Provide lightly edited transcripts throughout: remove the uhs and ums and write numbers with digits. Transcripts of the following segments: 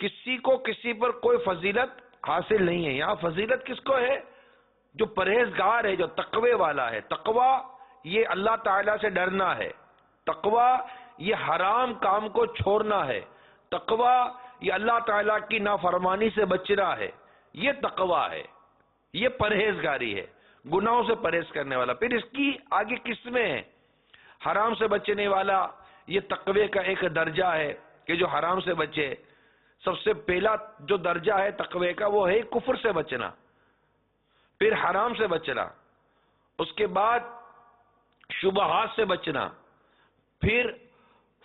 کسی کو کسی پر کوئی فضیلت حاصل نہیں ہے. یہاں فضیلت کس کو ہے؟ جو پرہیزگار ہے، جو تقوی والا ہے. تقوی یہ اللہ تعالیٰ سے ڈرنا ہے. تقوی یہ حرام کام کو چھوڑنا ہے. تقوی یہ اللہ تعالیٰ کی نافرمانی سے بچنا ہے. یہ تقوی ہے، یہ پرہیزگاری ہے، گناہوں سے پرہیز کرنے والا. پھر اس کی آگے قسمیں ہیں. حرام سے بچنے والا یہ تقوی کا ایک درجہ ہے کہ جو حرام سے بچے. سب سے پہلا جو درجہ ہے تقوی کا وہ ہے کفر سے بچنا، پھر حرام سے بچنا، اس کے بعد شبہات سے بچنا، پھر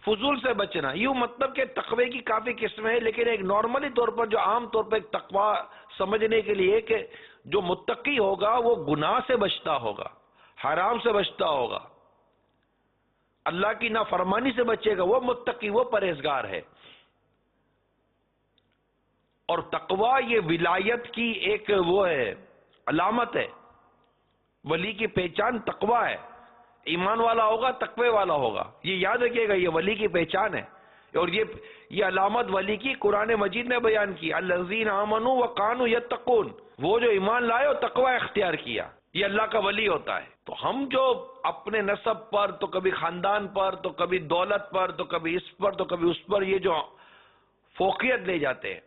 فضول سے بچنا. یوں مطلب کہ تقوی کی کافی قسمیں ہیں، لیکن ایک نارملی طور پر جو عام طور پر ایک تقوی سمجھنے کے لیے کہ جو متقی ہوگا وہ گناہ سے بچتا ہوگا، حرام سے بچتا ہوگا، اللہ کی نافرمانی سے بچے گا، وہ متقی، وہ پرہیزگار ہے. اور تقوی یہ ولایت کی ایک وہ ہے، علامت ہے. ولی کی پہچان تقوی ہے. ایمان والا ہوگا، تقوی والا ہوگا. یہ یاد رکھیے گا، یہ ولی کی پہچان ہے. اور یہ علامت ولی کی قرآن مجید نے بیان کی. الذین آمنوا وکانوا یتقون، وہ جو ایمان لائے اور تقوی اختیار کیا، یہ اللہ کا ولی ہوتا ہے. تو ہم جو اپنے نسب پر، تو کبھی خاندان پر، تو کبھی دولت پر، تو کبھی اس پر، تو کبھی اس پر، یہ جو فوقیت لے جاتے ہیں.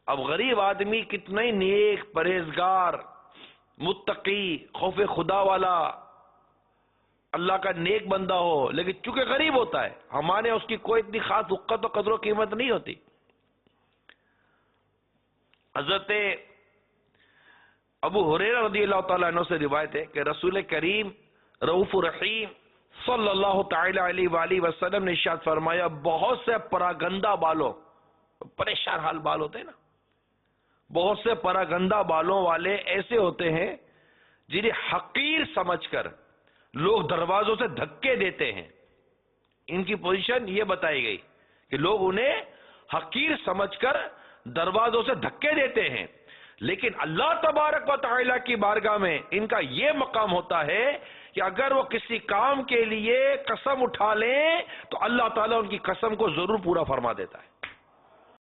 اب غریب آدمی کتنا ہی نیک، پرہیزگار، متقی، خوف خدا والا، اللہ کا نیک بندہ ہو، لیکن چونکہ غریب ہوتا ہے، ہمارے اس کی کوئی اتنی خاص وقت و قدر و قیمت نہیں ہوتی. حضرت ابو ہریرہ رضی اللہ تعالیٰ عنہ سے روایت ہے کہ رسول کریم رؤوف الرحیم صلی اللہ تعالی علیہ وآلہ وسلم نے ارشاد فرمایا، بہت سے پراگندہ بالوں، پریشان حال بال ہوتے ہیں نا، بہت سے پراگندہ بالوں والے ایسے ہوتے ہیں جنہیں حقیر سمجھ کر لوگ دروازوں سے دھکے دیتے ہیں. ان کی پوزیشن یہ بتائی گئی کہ لوگ انہیں حقیر سمجھ کر دروازوں سے دھکے دیتے ہیں، لیکن اللہ تبارک و تعالیٰ کی بارگاہ میں ان کا یہ مقام ہوتا ہے کہ اگر وہ کسی کام کے لیے قسم اٹھا لیں تو اللہ تعالیٰ ان کی قسم کو ضرور پورا فرما دیتا ہے.